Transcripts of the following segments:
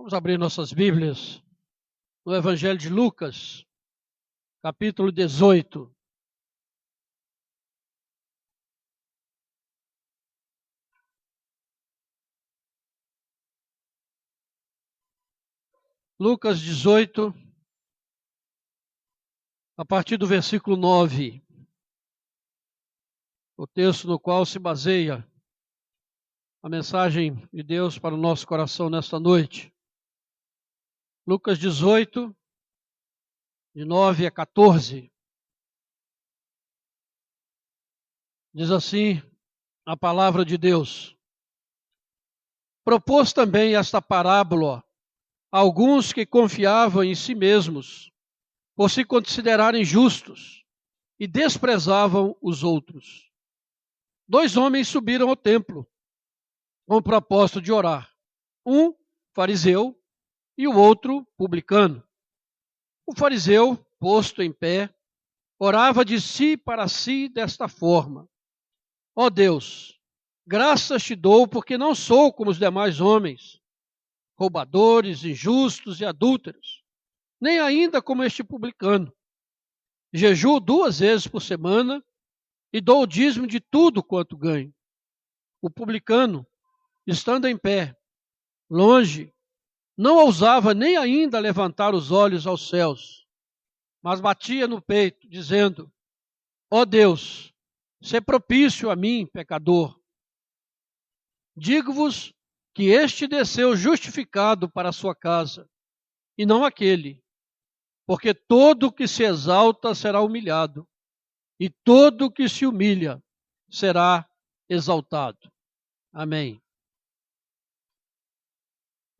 Vamos abrir nossas Bíblias no Evangelho de Lucas, capítulo 18. Lucas 18, a partir do versículo 9, o texto no qual se baseia a mensagem de Deus para o nosso coração nesta noite. Lucas 18, de 9 a 14. Diz assim a palavra de Deus. Propôs também esta parábola a alguns que confiavam em si mesmos, por se considerarem justos, e desprezavam os outros. 2 homens subiram ao templo, com o propósito de orar. Um, fariseu, e o outro, publicano. O fariseu, posto em pé, orava de si para si desta forma: Ó Deus, graças te dou, porque não sou como os demais homens, roubadores, injustos e adúlteros, nem ainda como este publicano. Jejuo 2 vezes por semana e dou o dízimo de tudo quanto ganho. O publicano, estando em pé, longe, não ousava nem ainda levantar os olhos aos céus, mas batia no peito, dizendo: Ó Deus, sê propício a mim, pecador. Digo-vos que este desceu justificado para a sua casa, e não aquele, porque todo o que se exalta será humilhado, e todo o que se humilha será exaltado. Amém.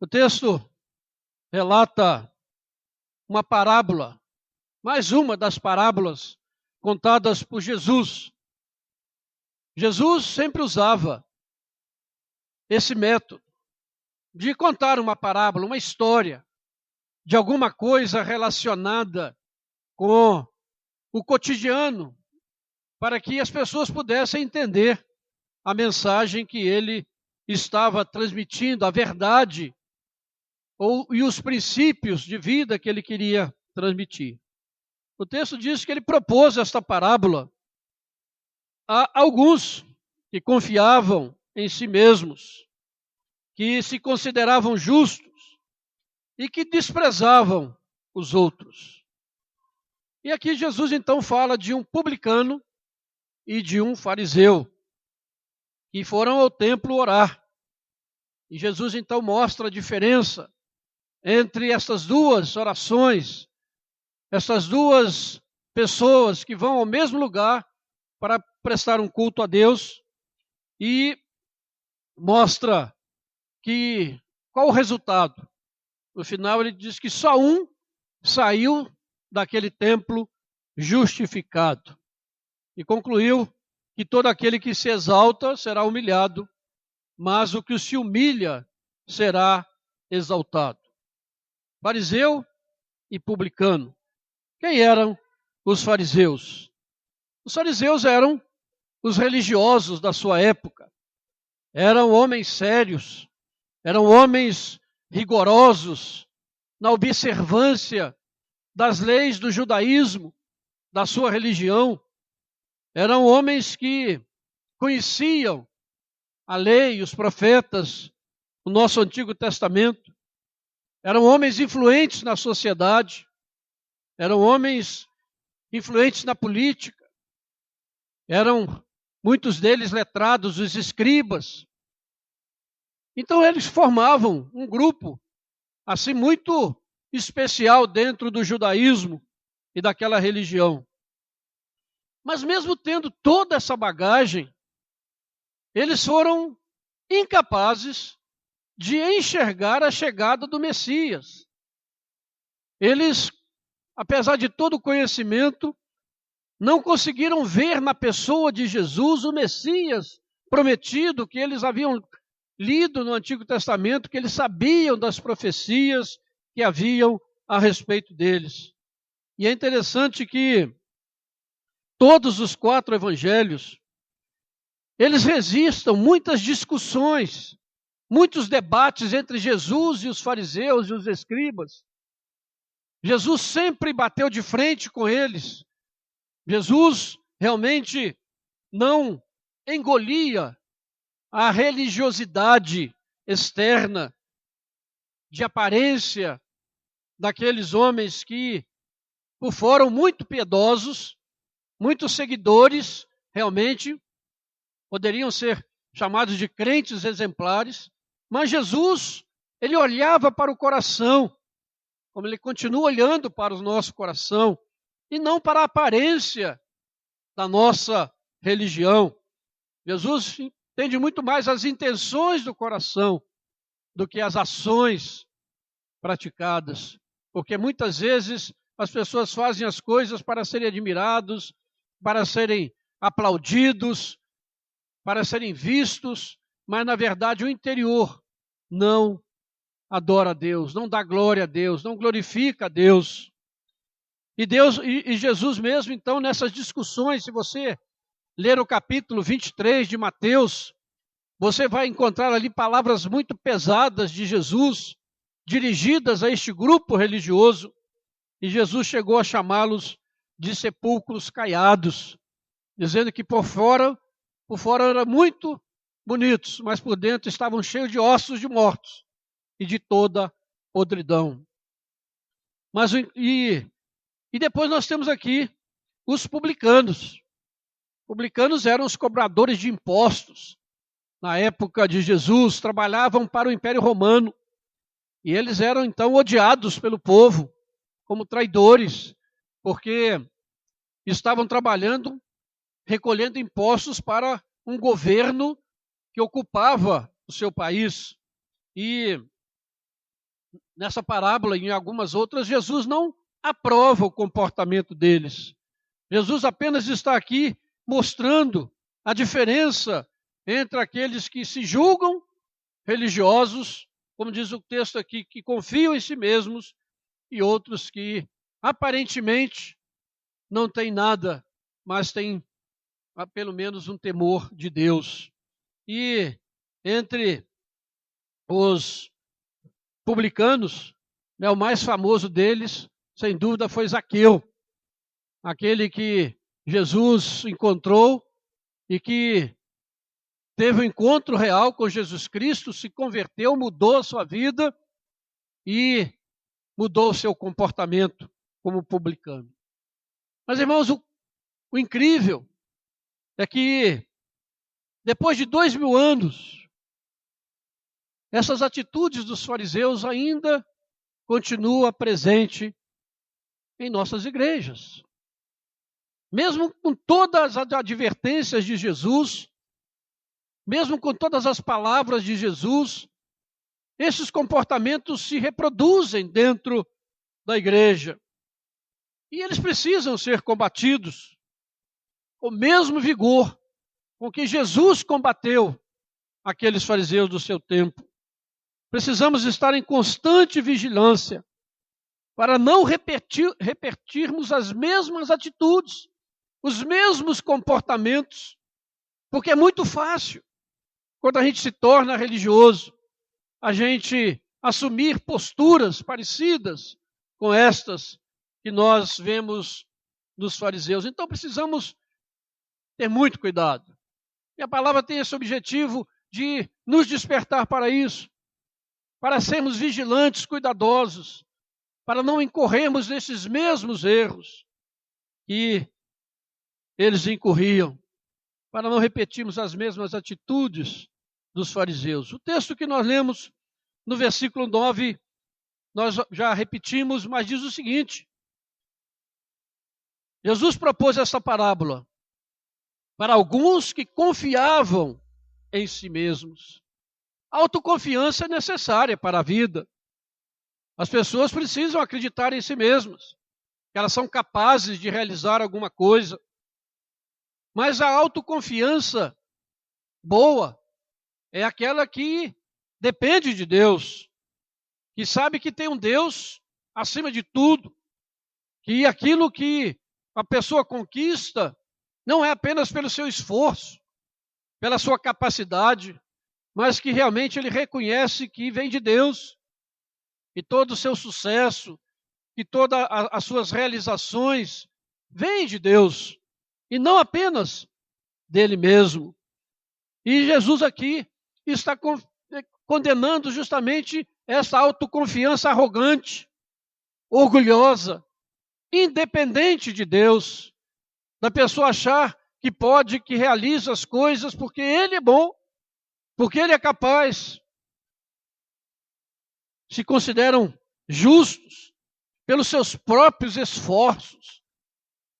O texto relata uma parábola, mais uma das parábolas contadas por Jesus. Jesus sempre usava esse método de contar uma parábola, uma história de alguma coisa relacionada com o cotidiano, para que as pessoas pudessem entender a mensagem que ele estava transmitindo, a verdade e os princípios de vida que ele queria transmitir. O texto diz que ele propôs esta parábola a alguns que confiavam em si mesmos, que se consideravam justos e que desprezavam os outros. E aqui Jesus então fala de um publicano e de um fariseu, que foram ao templo orar. E Jesus então mostra a diferença entre essas duas orações, essas duas pessoas que vão ao mesmo lugar para prestar um culto a Deus, e mostra que qual o resultado. No final ele diz que só um saiu daquele templo justificado. E concluiu que todo aquele que se exalta será humilhado, mas o que se humilha será exaltado. Fariseu e publicano. Quem eram os fariseus? Os fariseus eram os religiosos da sua época. Eram homens sérios, eram homens rigorosos na observância das leis do judaísmo, da sua religião. Eram homens que conheciam a lei, os profetas, o nosso Antigo Testamento. Eram homens influentes na sociedade, eram homens influentes na política, eram muitos deles letrados, os escribas. Então eles formavam um grupo assim muito especial dentro do judaísmo e daquela religião. Mas mesmo tendo toda essa bagagem, eles foram incapazes de enxergar a chegada do Messias. Eles, apesar de todo o conhecimento, não conseguiram ver na pessoa de Jesus o Messias prometido, que eles haviam lido no Antigo Testamento, que eles sabiam das profecias que haviam a respeito deles. E é interessante que todos os 4 evangelhos, eles resistem muitas discussões muitos debates entre Jesus e os fariseus e os escribas. Jesus sempre bateu de frente com eles. Jesus realmente não engolia a religiosidade externa, de aparência, daqueles homens que, por fora, muito piedosos, muitos seguidores, realmente, poderiam ser chamados de crentes exemplares, mas Jesus, ele olhava para o coração, como ele continua olhando para o nosso coração, e não para a aparência da nossa religião. Jesus entende muito mais as intenções do coração do que as ações praticadas, porque muitas vezes as pessoas fazem as coisas para serem admirados, para serem aplaudidos, para serem vistos, mas na verdade o interior não adora a Deus, não dá glória a Deus, não glorifica a Deus. E Deus e Jesus mesmo, então, nessas discussões, se você ler o capítulo 23 de Mateus, você vai encontrar ali palavras muito pesadas de Jesus, dirigidas a este grupo religioso, e Jesus chegou a chamá-los de sepulcros caiados, dizendo que por fora eram muito bonitos, mas por dentro estavam cheios de ossos de mortos e de toda podridão. E depois nós temos aqui os publicanos. Publicanos eram os cobradores de impostos. Na época de Jesus, trabalhavam para o Império Romano. E eles eram, então, odiados pelo povo como traidores, porque estavam trabalhando, recolhendo impostos para um governo que ocupava o seu país. E nessa parábola e em algumas outras, Jesus não aprova o comportamento deles. Jesus apenas está aqui mostrando a diferença entre aqueles que se julgam religiosos, como diz o texto aqui, que confiam em si mesmos, e outros que aparentemente não têm nada, mas têm pelo menos um temor de Deus. E entre os publicanos, o mais famoso deles, sem dúvida, foi Zaqueu, aquele que Jesus encontrou e que teve um encontro real com Jesus Cristo, se converteu, mudou a sua vida e mudou o seu comportamento como publicano. Mas, irmãos, o incrível é que depois de 2000 anos, essas atitudes dos fariseus ainda continuam presentes em nossas igrejas. Mesmo com todas as advertências de Jesus, mesmo com todas as palavras de Jesus, esses comportamentos se reproduzem dentro da igreja. E eles precisam ser combatidos com o mesmo vigor com que Jesus combateu aqueles fariseus do seu tempo. Precisamos estar em constante vigilância para não repetirmos as mesmas atitudes, os mesmos comportamentos, porque é muito fácil, quando a gente se torna religioso, a gente assumir posturas parecidas com estas que nós vemos nos fariseus. Então precisamos ter muito cuidado. E a palavra tem esse objetivo de nos despertar para isso, para sermos vigilantes, cuidadosos, para não incorrermos nesses mesmos erros que eles incorriam, para não repetirmos as mesmas atitudes dos fariseus. O texto que nós lemos no versículo 9, nós já repetimos, mas diz o seguinte: Jesus propôs essa parábola para alguns que confiavam em si mesmos. A autoconfiança é necessária para a vida. As pessoas precisam acreditar em si mesmas, que elas são capazes de realizar alguma coisa. Mas a autoconfiança boa é aquela que depende de Deus, que sabe que tem um Deus acima de tudo, que aquilo que a pessoa conquista não é apenas pelo seu esforço, pela sua capacidade, mas que realmente ele reconhece que vem de Deus, e todo o seu sucesso, que todas as suas realizações vêm de Deus, e não apenas dele mesmo. E Jesus aqui está condenando justamente essa autoconfiança arrogante, orgulhosa, independente de Deus, da pessoa achar que pode, que realiza as coisas porque ele é bom, porque ele é capaz. Se consideram justos pelos seus próprios esforços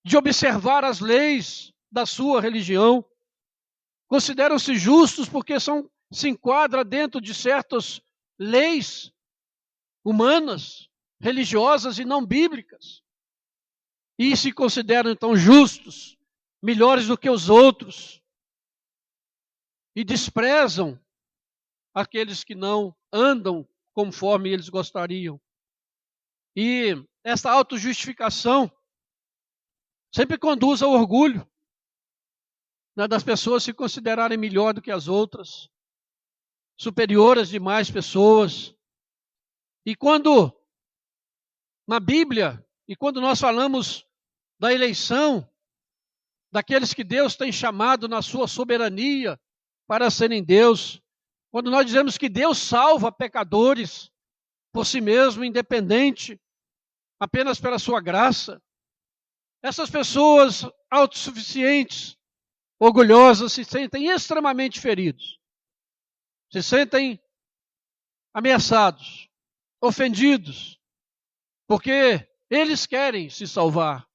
de observar as leis da sua religião. Consideram-se justos porque se enquadram dentro de certas leis humanas, religiosas e não bíblicas. E se consideram então justos, melhores do que os outros. E desprezam aqueles que não andam conforme eles gostariam. E essa autojustificação sempre conduz ao orgulho, né, das pessoas se considerarem melhor do que as outras, superiores às demais pessoas. E quando na Bíblia, e quando nós falamos da eleição daqueles que Deus tem chamado na sua soberania para serem Deus, quando nós dizemos que Deus salva pecadores por si mesmo, independente, apenas pela sua graça, essas pessoas autossuficientes, orgulhosas, se sentem extremamente feridos, se sentem ameaçados, ofendidos, porque eles querem se salvar,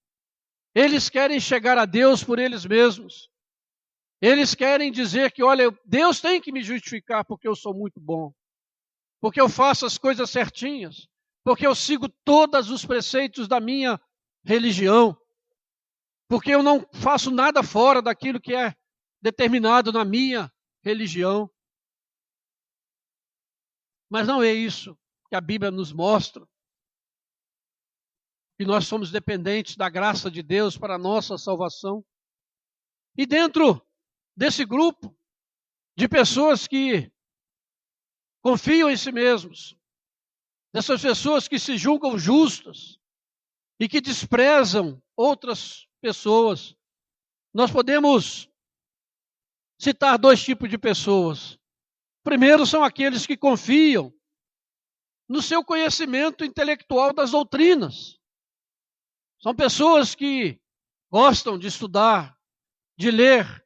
eles querem chegar a Deus por eles mesmos, eles querem dizer que, olha, Deus tem que me justificar porque eu sou muito bom, porque eu faço as coisas certinhas, porque eu sigo todos os preceitos da minha religião, porque eu não faço nada fora daquilo que é determinado na minha religião. Mas não é isso que a Bíblia nos mostra, que nós somos dependentes da graça de Deus para a nossa salvação. E dentro desse grupo de pessoas que confiam em si mesmos, dessas pessoas que se julgam justas e que desprezam outras pessoas, nós podemos citar dois tipos de pessoas. Primeiro são aqueles que confiam no seu conhecimento intelectual das doutrinas. São pessoas que gostam de estudar, de ler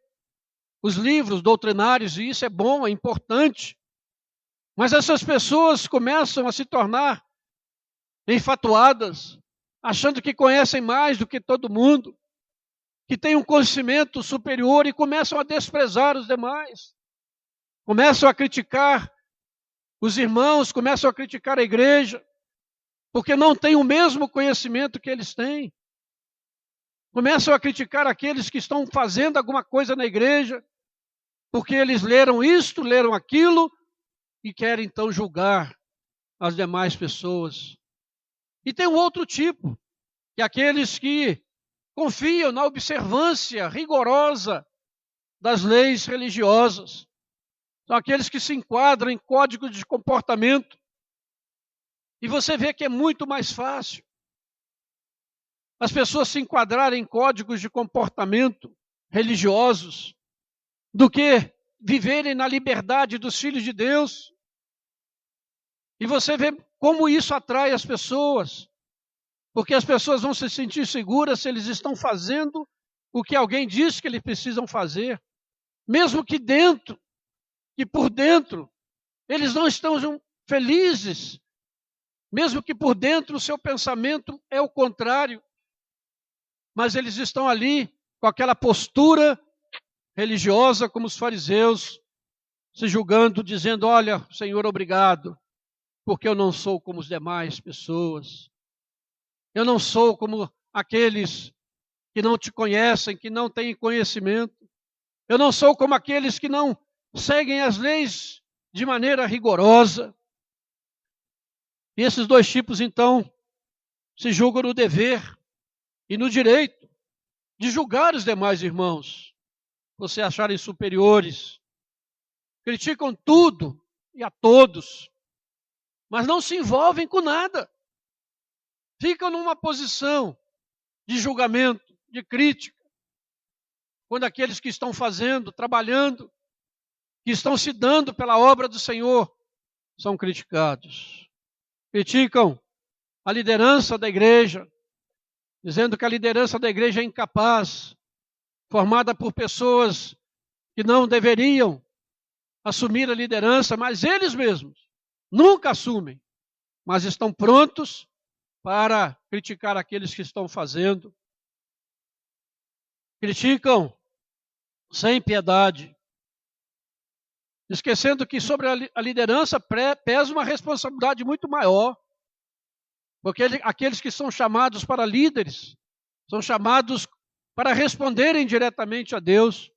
os livros doutrinários, e isso é bom, é importante. Mas essas pessoas começam a se tornar enfatuadas, achando que conhecem mais do que todo mundo, que têm um conhecimento superior e começam a desprezar os demais. Começam a criticar os irmãos, começam a criticar a igreja, porque não têm o mesmo conhecimento que eles têm. Começam a criticar aqueles que estão fazendo alguma coisa na igreja, porque eles leram isto, leram aquilo, e querem então julgar as demais pessoas. E tem um outro tipo, que é aqueles que confiam na observância rigorosa das leis religiosas. São aqueles que se enquadram em códigos de comportamento. E você vê que é muito mais fácil as pessoas se enquadrarem em códigos de comportamento religiosos do que viverem na liberdade dos filhos de Deus. E você vê como isso atrai as pessoas, porque as pessoas vão se sentir seguras se eles estão fazendo o que alguém diz que eles precisam fazer, mesmo que por dentro, eles não estão felizes, mesmo que por dentro o seu pensamento é o contrário, mas eles estão ali com aquela postura religiosa, como os fariseus, se julgando, dizendo, olha, Senhor, obrigado, porque eu não sou como as demais pessoas. Eu não sou como aqueles que não te conhecem, que não têm conhecimento. Eu não sou como aqueles que não seguem as leis de maneira rigorosa. E esses dois tipos, então, se julgam no dever e no direito de julgar os demais irmãos, você acharem superiores. criticam tudo e a todos, mas não se envolvem com nada. Ficam numa posição de julgamento, de crítica, quando aqueles que estão fazendo, trabalhando, que estão se dando pela obra do Senhor, são criticados. Criticam a liderança da igreja, dizendo que a liderança da igreja é incapaz, formada por pessoas que não deveriam assumir a liderança, mas eles mesmos nunca assumem, mas estão prontos para criticar aqueles que estão fazendo. Criticam sem piedade, esquecendo que sobre a liderança pesa uma responsabilidade muito maior, porque aqueles que são chamados para líderes, são chamados para responderem diretamente a Deus,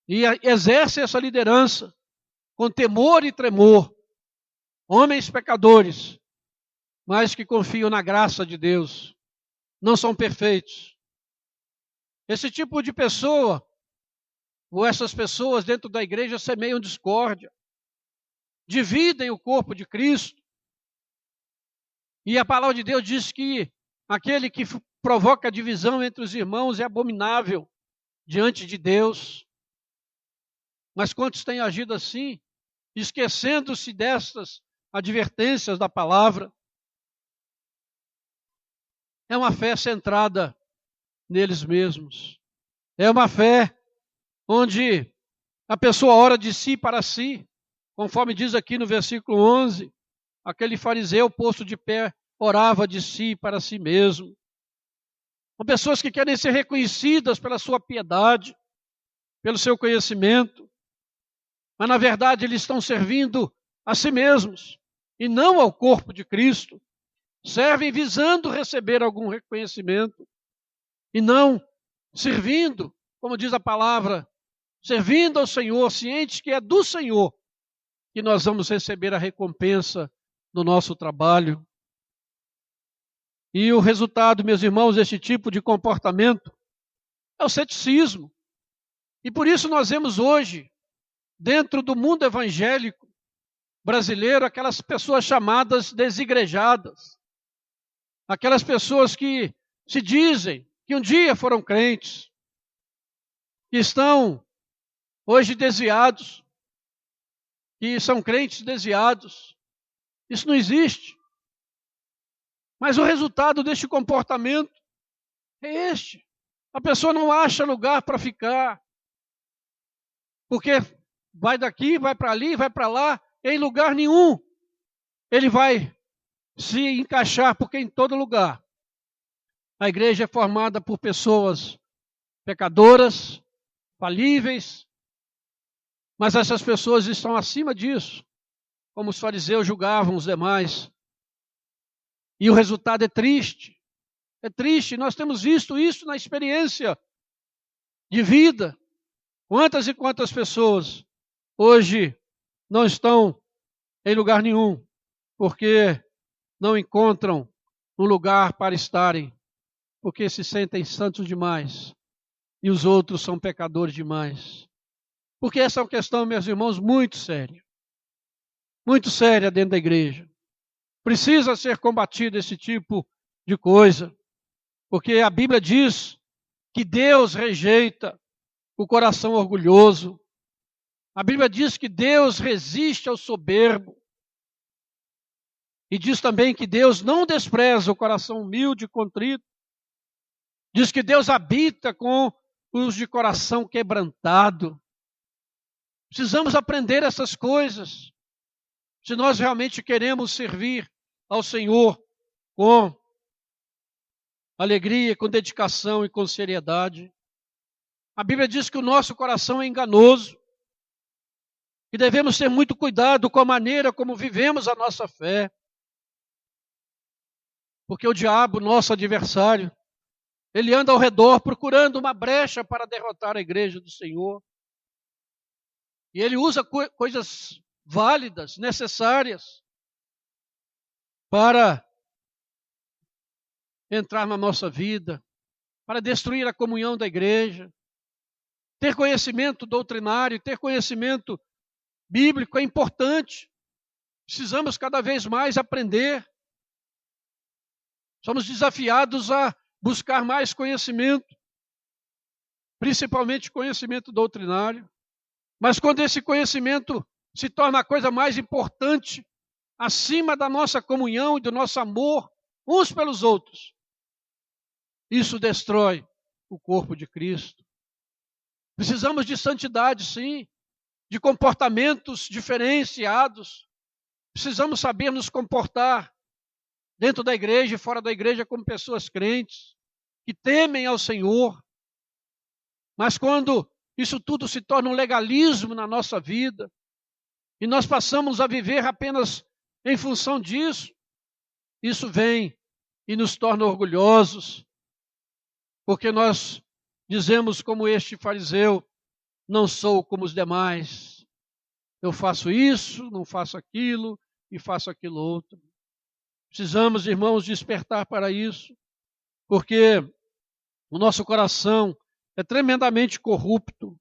e exercem essa liderança com temor e tremor, homens pecadores, mas que confiam na graça de Deus, não são perfeitos. Esse tipo de pessoa, ou essas pessoas dentro da igreja, semeiam discórdia, dividem o corpo de Cristo, e a palavra de Deus diz que aquele que provoca divisão entre os irmãos é abominável diante de Deus. Mas quantos têm agido assim, esquecendo-se destas advertências da palavra? É uma fé centrada neles mesmos. É uma fé onde a pessoa ora de si para si, conforme diz aqui no versículo 11, aquele fariseu posto de pé orava de si para si mesmo. São pessoas que querem ser reconhecidas pela sua piedade, pelo seu conhecimento, mas na verdade eles estão servindo a si mesmos e não ao corpo de Cristo. Servem visando receber algum reconhecimento e não servindo, como diz a palavra, servindo ao Senhor, cientes que é do Senhor que nós vamos receber a recompensa do nosso trabalho. E o resultado, meus irmãos, desse tipo de comportamento é o ceticismo. E por isso nós vemos hoje, dentro do mundo evangélico brasileiro, aquelas pessoas chamadas desigrejadas, aquelas pessoas que se dizem que um dia foram crentes, que estão hoje desviados, que são crentes desviados. Isso não existe. Mas o resultado deste comportamento é este. A pessoa não acha lugar para ficar, porque vai daqui, vai para ali, vai para lá, em lugar nenhum ele vai se encaixar, porque em todo lugar a igreja é formada por pessoas pecadoras, falíveis, mas essas pessoas estão acima disso, como os fariseus julgavam os demais. E o resultado é triste. É triste, nós temos visto isso na experiência de vida. Quantas e quantas pessoas hoje não estão em lugar nenhum, porque não encontram um lugar para estarem, porque se sentem santos demais e os outros são pecadores demais. Porque essa é uma questão, meus irmãos, muito séria dentro da igreja. Precisa ser combatido esse tipo de coisa, porque a Bíblia diz que Deus rejeita o coração orgulhoso. A Bíblia diz que Deus resiste ao soberbo. E diz também que Deus não despreza o coração humilde e contrito. Diz que Deus habita com os de coração quebrantado. Precisamos aprender essas coisas, se nós realmente queremos servir ao Senhor com alegria, com dedicação e com seriedade. A Bíblia diz que o nosso coração é enganoso, que devemos ter muito cuidado com a maneira como vivemos a nossa fé, porque o diabo, nosso adversário, ele anda ao redor procurando uma brecha para derrotar a igreja do Senhor. E ele usa coisas válidas, necessárias, para entrar na nossa vida, para destruir a comunhão da igreja, Ter conhecimento doutrinário, ter conhecimento bíblico é importante. Precisamos cada vez mais aprender. Somos desafiados a buscar mais conhecimento, principalmente conhecimento doutrinário. Mas quando esse conhecimento se torna a coisa mais importante, acima da nossa comunhão e do nosso amor uns pelos outros, isso destrói o corpo de Cristo. Precisamos de santidade, sim, de comportamentos diferenciados. Precisamos saber nos comportar dentro da igreja e fora da igreja como pessoas crentes, que temem ao Senhor. Mas quando isso tudo se torna um legalismo na nossa vida, e nós passamos a viver apenas em função disso, isso vem e nos torna orgulhosos, porque nós dizemos como este fariseu: não sou como os demais, eu faço isso, não faço aquilo e faço aquilo outro. Precisamos, irmãos, despertar para isso, porque o nosso coração é tremendamente corrupto.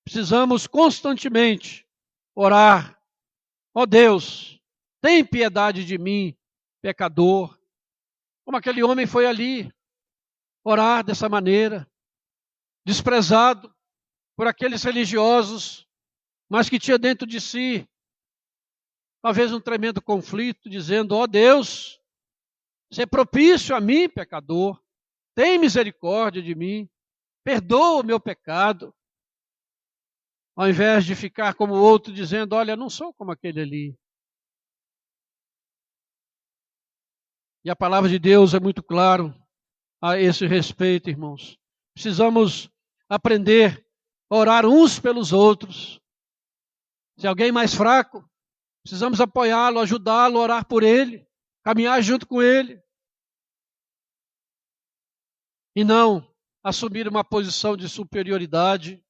Precisamos constantemente orar: ó Deus, tem piedade de mim, pecador. Como aquele homem foi ali orar dessa maneira, desprezado por aqueles religiosos, mas que tinha dentro de si talvez um tremendo conflito, dizendo: ó Deus, se é propício a mim, pecador, tem misericórdia de mim, perdoa o meu pecado. Ao invés de ficar como o outro, dizendo: olha, não sou como aquele ali. E a palavra de Deus é muito claro a esse respeito, irmãos. Precisamos aprender a orar uns pelos outros. Se alguém mais fraco, precisamos apoiá-lo, ajudá-lo, orar por ele, caminhar junto com ele. E não assumir uma posição de superioridade.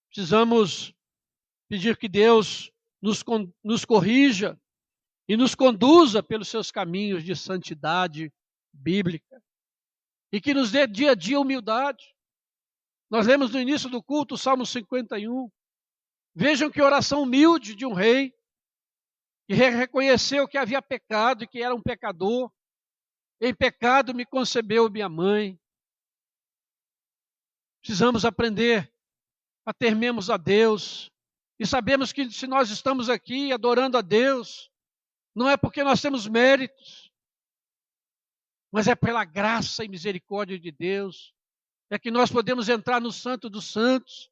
Precisamos pedir que Deus nos corrija e nos conduza pelos seus caminhos de santidade bíblica. E que nos dê dia a dia humildade. Nós lemos no início do culto o Salmo 51. Vejam que oração humilde de um rei, que reconheceu que havia pecado e que era um pecador. Em pecado me concebeu minha mãe. Precisamos aprender a temermos a Deus. E sabemos que se nós estamos aqui adorando a Deus, não é porque nós temos méritos, mas é pela graça e misericórdia de Deus. É que nós podemos entrar no Santo dos Santos.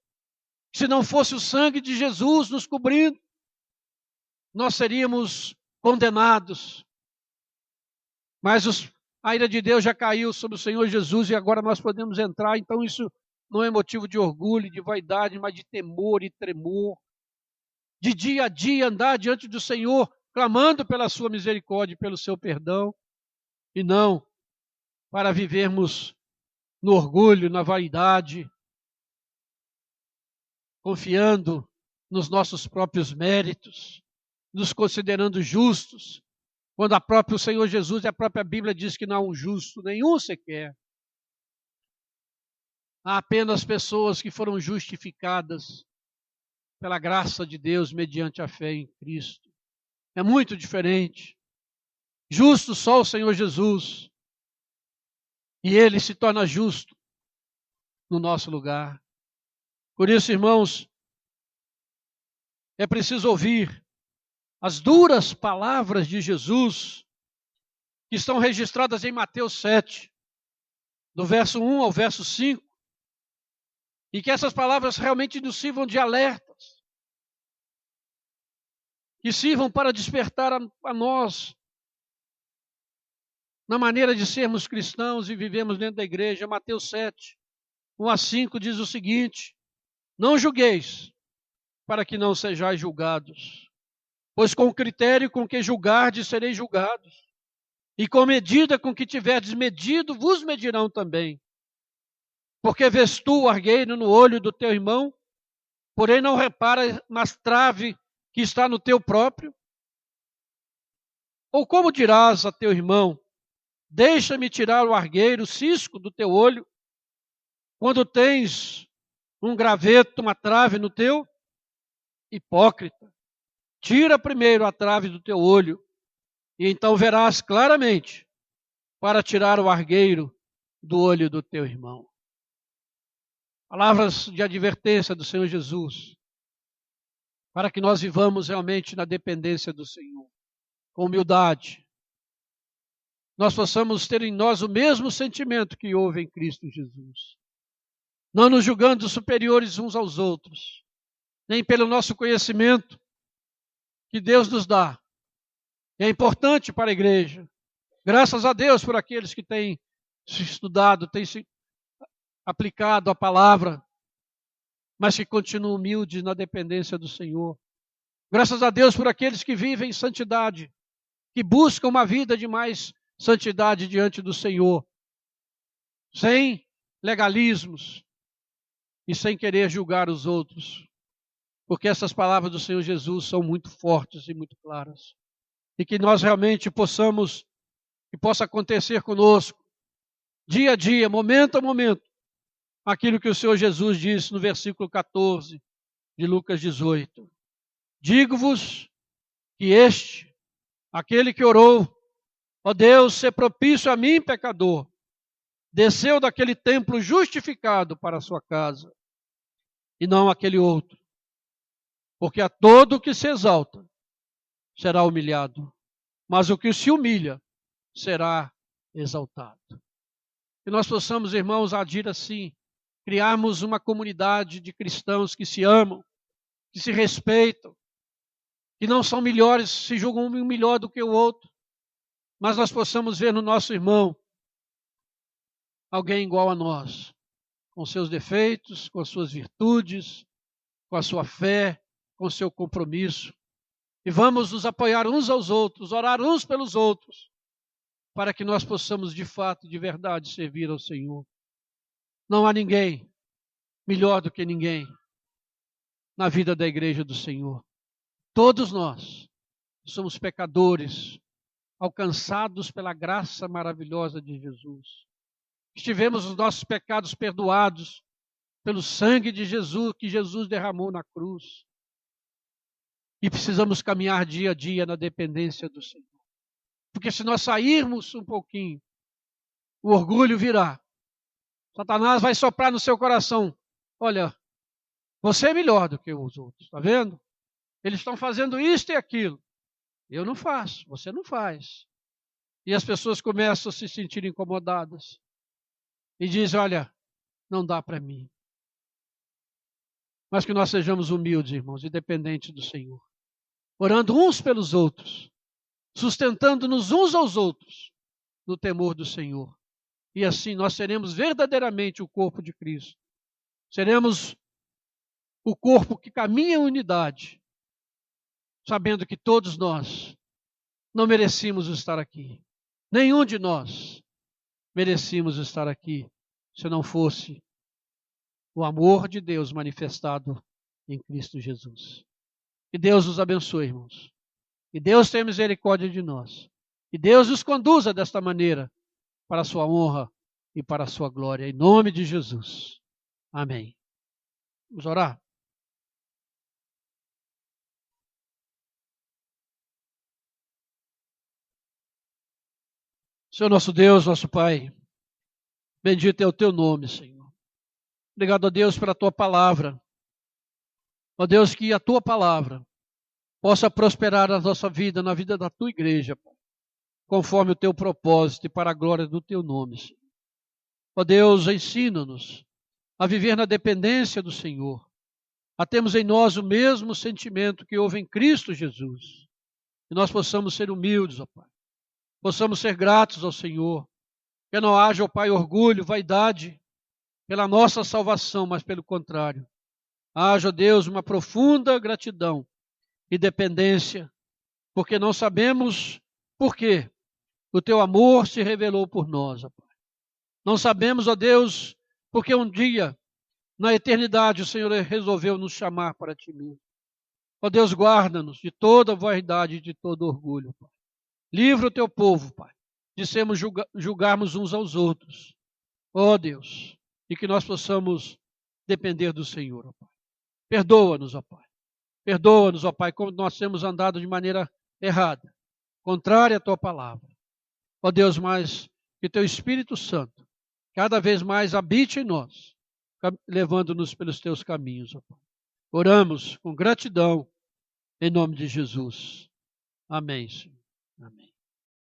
Se não fosse o sangue de Jesus nos cobrindo, nós seríamos condenados. Mas a ira de Deus já caiu sobre o Senhor Jesus e agora nós podemos entrar. Então isso não é motivo de orgulho, de vaidade, mas de temor e tremor. De dia a dia andar diante do Senhor, clamando pela sua misericórdia e pelo seu perdão. E não para vivermos no orgulho, na vaidade, confiando nos nossos próprios méritos, nos considerando justos, quando o Senhor Jesus e a própria Bíblia diz que não há um justo, nenhum sequer. Há apenas pessoas que foram justificadas pela graça de Deus mediante a fé em Cristo. É muito diferente. Justo só o Senhor Jesus. E Ele se torna justo no nosso lugar. Por isso, irmãos, é preciso ouvir as duras palavras de Jesus, que estão registradas em Mateus 7, do verso 1 ao verso 5, e que essas palavras realmente nos sirvam de alertas, que sirvam para despertar a nós na maneira de sermos cristãos e vivemos dentro da igreja. Mateus 7, 1 a 5 diz o seguinte: não julgueis, para que não sejais julgados, pois com o critério com que julgardes sereis julgados, e com medida com que tiverdes medido, vos medirão também. Porque vês tu o argueiro no olho do teu irmão, porém não repara na trave que está no teu próprio? Ou como dirás a teu irmão: deixa-me tirar o argueiro, o cisco do teu olho, quando tens um graveto, uma trave no teu hipócrita. Tira primeiro a trave do teu olho, e então verás claramente para tirar o argueiro do olho do teu irmão. Palavras de advertência do Senhor Jesus, para que nós vivamos realmente na dependência do Senhor, com humildade. Nós possamos ter em nós o mesmo sentimento que houve em Cristo Jesus. Não nos julgando superiores uns aos outros, nem pelo nosso conhecimento que Deus nos dá. É importante para a igreja. Graças a Deus por aqueles que têm se estudado, têm se aplicado a palavra, mas que continuam humildes na dependência do Senhor. Graças a Deus por aqueles que vivem em santidade, que buscam uma vida de mais santidade diante do Senhor, sem legalismos e sem querer julgar os outros, porque essas palavras do Senhor Jesus são muito fortes e muito claras, e que nós realmente possamos, que possa acontecer conosco, dia a dia, momento a momento, aquilo que o Senhor Jesus disse no versículo 14 de Lucas 18. Digo-vos que aquele que orou, ó Deus, ser propício a mim, pecador, desceu daquele templo justificado para a sua casa, e não aquele outro. Porque a todo o que se exalta será humilhado, mas o que se humilha será exaltado. Que nós possamos, irmãos, agir assim, criarmos uma comunidade de cristãos que se amam, que se respeitam, que não são melhores, se julgam um melhor do que o outro, mas nós possamos ver no nosso irmão alguém igual a nós, com seus defeitos, com suas virtudes, com a sua fé, com o seu compromisso. E vamos nos apoiar uns aos outros, orar uns pelos outros, para que nós possamos de fato, de verdade, servir ao Senhor. Não há ninguém melhor do que ninguém na vida da igreja do Senhor. Todos nós somos pecadores, alcançados pela graça maravilhosa de Jesus. Tivemos os nossos pecados perdoados pelo sangue de Jesus, que Jesus derramou na cruz. E precisamos caminhar dia a dia na dependência do Senhor. Porque se nós sairmos um pouquinho, o orgulho virá. Satanás vai soprar no seu coração. Olha, você é melhor do que os outros, está vendo? Eles estão fazendo isto e aquilo. Eu não faço, você não faz. E as pessoas começam a se sentir incomodadas. E dizem, olha, não dá para mim. Mas que nós sejamos humildes, irmãos, e dependentes do Senhor. Orando uns pelos outros, sustentando-nos uns aos outros, no temor do Senhor. E assim nós seremos verdadeiramente o corpo de Cristo. Seremos o corpo que caminha em unidade, sabendo que todos nós não merecíamos estar aqui. Nenhum de nós merecíamos estar aqui, se não fosse o amor de Deus manifestado em Cristo Jesus. Que Deus nos abençoe, irmãos. Que Deus tenha misericórdia de nós. Que Deus nos conduza desta maneira para a sua honra e para a sua glória. Em nome de Jesus. Amém. Vamos orar? Senhor nosso Deus, nosso Pai, bendito é o teu nome, Senhor. Obrigado a Deus pela tua palavra. Ó Deus, que a tua palavra possa prosperar na nossa vida, na vida da tua igreja, Pai, conforme o teu propósito e para a glória do teu nome, Senhor. Ó Deus, ensina-nos a viver na dependência do Senhor, a termos em nós o mesmo sentimento que houve em Cristo Jesus, que nós possamos ser humildes, ó Pai, possamos ser gratos ao Senhor, que não haja, ó Pai, orgulho, vaidade pela nossa salvação, mas pelo contrário, haja, ó Deus, uma profunda gratidão e dependência, porque não sabemos por quê o teu amor se revelou por nós, ó Pai. Não sabemos, ó Deus, porque um dia, na eternidade, o Senhor resolveu nos chamar para ti mesmo. Ó Deus, guarda-nos de toda vaidade e de todo orgulho, Pai. Livra o teu povo, Pai, de sermos julgarmos uns aos outros. Ó Deus, e que nós possamos depender do Senhor, ó Pai. Perdoa-nos, ó Pai. Perdoa-nos, ó Pai, como nós temos andado de maneira errada, contrária à Tua palavra. Ó Deus, mas que Teu Espírito Santo cada vez mais habite em nós, levando-nos pelos Teus caminhos, ó Pai. Oramos com gratidão, em nome de Jesus. Amém, Senhor. Amém.